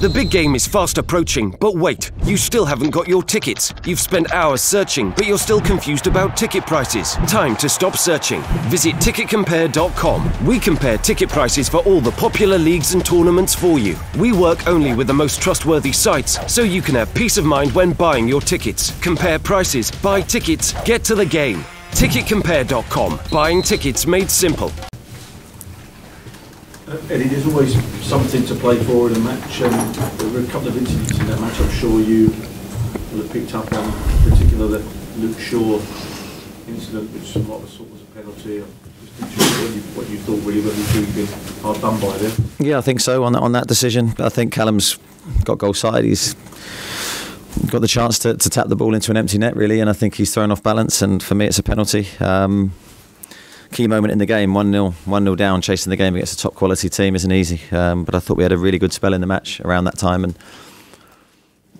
The big game is fast approaching, but wait, you still haven't got your tickets. You've spent hours searching, but you're still confused about ticket prices. Time to stop searching. Visit ticketcompare.com. We compare ticket prices for all the popular leagues and tournaments for you. We work only with the most trustworthy sites, so you can have peace of mind when buying your tickets. Compare prices, buy tickets, get to the game. Ticketcompare.com. Buying tickets made simple. Eddie, there's always something to play for in a match. There were a couple of incidents in that match I'm sure you will have picked up on, in particular the Luke Shaw incident, which a lot of us thought was a penalty. What you thought, really, whether you feel you've been hard done by there? Yeah, I think so on that decision. I think Callum's got goal side. He's got the chance to tap the ball into an empty net, really, and I think he's thrown off balance, and for me it's a penalty. Key moment in the game, 1-0 down, chasing the game against a top quality team isn't easy, but I thought we had a really good spell in the match around that time, and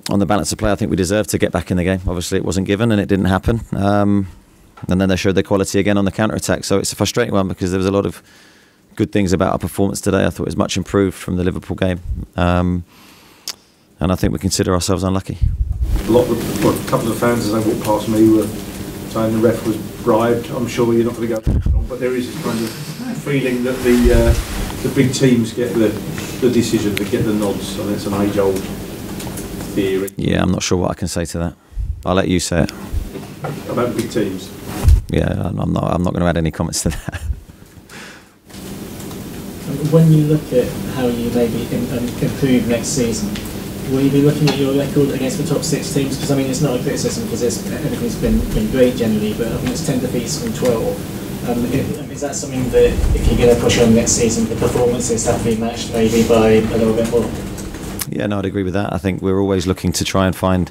on the balance of play I think we deserved to get back in the game. Obviously it wasn't given and it didn't happen, and then they showed their quality again on the counter-attack, so it's a frustrating one because there was a lot of good things about our performance today. I thought it was much improved from the Liverpool game, and I think we consider ourselves unlucky. A couple of fans as they walked past me were saying the ref was bribed. I'm sure you're not going to go wrong, but there is this kind of feeling that the big teams get the decision, they get the nods, and it's an age-old theory. Yeah, I'm not sure what I can say to that. I'll let you say it. About the big teams? Yeah, I'm not going to add any comments to that. When you look at how you maybe improve next season, will you be looking at your record against the top 6 teams? Because I mean, it's not a criticism because everything's been great generally, but I think it's 10 defeats from 12. Is that something that if you're going to push on next season, the performances have to be matched maybe by a little bit more? Yeah, no, I'd agree with that. I think we're always looking to try and find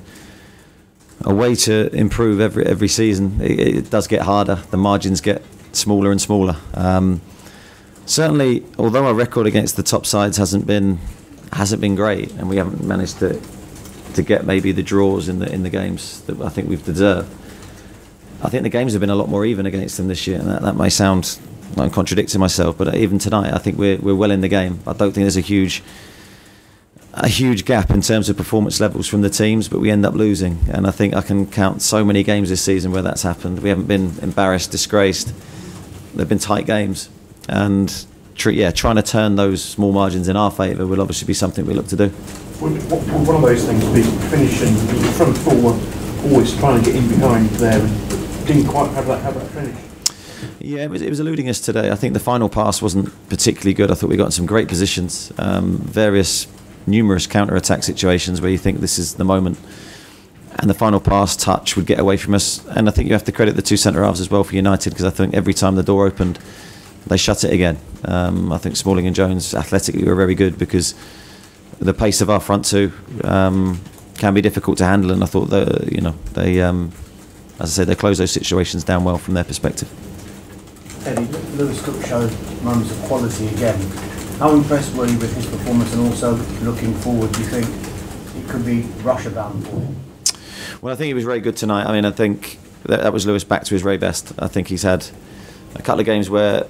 a way to improve every season. It does get harder. The margins get smaller and smaller. Certainly, although our record against the top sides hasn't been great, and we haven't managed to get maybe the draws in the games that I think we've deserved, I think the games have been a lot more even against them this year, and that may sound like I'm contradicting myself, but even tonight I think we're well in the game. I don't think there's a huge gap in terms of performance levels from the teams, but we end up losing, and I think I can count so many games this season where that's happened. We haven't been embarrassed, disgraced. They've been tight games, and trying to turn those small margins in our favour will obviously be something we look to do. One of those things be finishing, the front forward, always trying to get in behind there, and didn't quite have that finish. Yeah, it was eluding us today. I think the final pass wasn't particularly good. I thought we got in some great positions, numerous counter-attack situations where you think this is the moment, and the final pass touch would get away from us. And I think you have to credit the 2 centre-halves as well for United, because I think every time the door opened they shut it again. I think Smalling and Jones athletically were very good, because the pace of our front 2 can be difficult to handle, and I thought that they as I say, they closed those situations down well from their perspective. Eddie, Lewis Cook showed moments of quality again. How impressed were you with his performance, and also looking forward, do you think it could be Russia bound for him? Well, I think he was very good tonight. I mean, I think that was Lewis back to his very best. I think he's had a couple of games where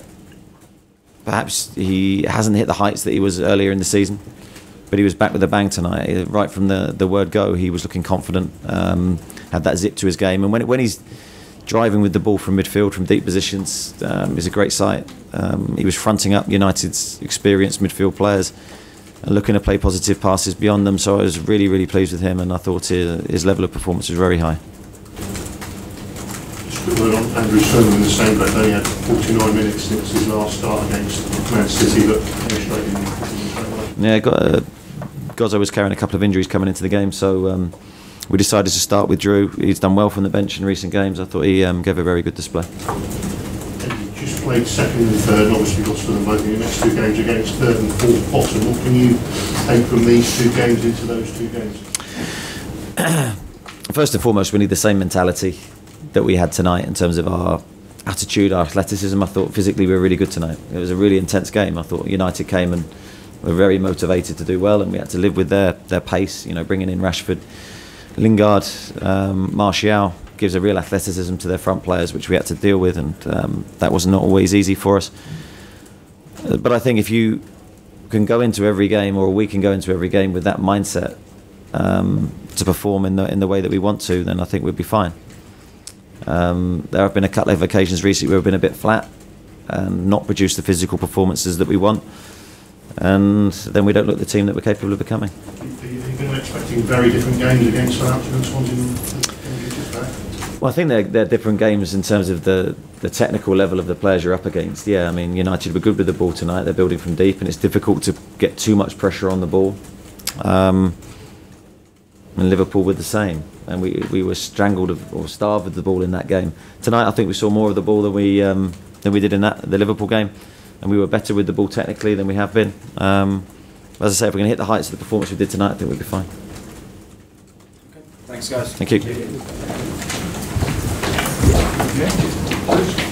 perhaps he hasn't hit the heights that he was earlier in the season, but he was back with a bang tonight. Right from the word go, he was looking confident, had that zip to his game, and when he's driving with the ball from midfield, from deep positions, is a great sight. He was fronting up United's experienced midfield players and looking to play positive passes beyond them, so I was really, really pleased with him, and I thought his level of performance was very high. Andrew Sherman in the same breath only had 49 minutes since his last start against Man City, but finished straight in the same way. Yeah, Gozzo was carrying a couple of injuries coming into the game, so we decided to start with Drew. He's done well from the bench in recent games. I thought he gave a very good display. You just played second and third, and obviously lost to them both in your next 2 games against third and fourth bottom. What can you take from these 2 games into those 2 games? First and foremost, we need the same mentality that we had tonight in terms of our attitude, our athleticism. I thought physically we were really good tonight. It was a really intense game. I thought United came and were very motivated to do well, and we had to live with their pace, bringing in Rashford, Lingard, Martial gives a real athleticism to their front players, which we had to deal with, and that was not always easy for us. But I think if you can go into every game, or we can go into every game with that mindset to perform in the way that we want to, then I think we'd be fine. There have been a couple of occasions recently where we've been a bit flat and not produced the physical performances that we want, and then we don't look the team that we're capable of becoming. Are you going to be expecting very different games against Southampton and Swansea? Well, I think they're different games in terms of the technical level of the players you're up against. Yeah, I mean, United were good with the ball tonight. They're building from deep, and it's difficult to get too much pressure on the ball. And Liverpool were the same, and we were strangled or starved with the ball in that game. Tonight, I think we saw more of the ball than we did in the Liverpool game, and we were better with the ball technically than we have been. As I say, if we're going to hit the heights of the performance we did tonight, I think we'll be fine. Thanks, guys. Thank you. Okay.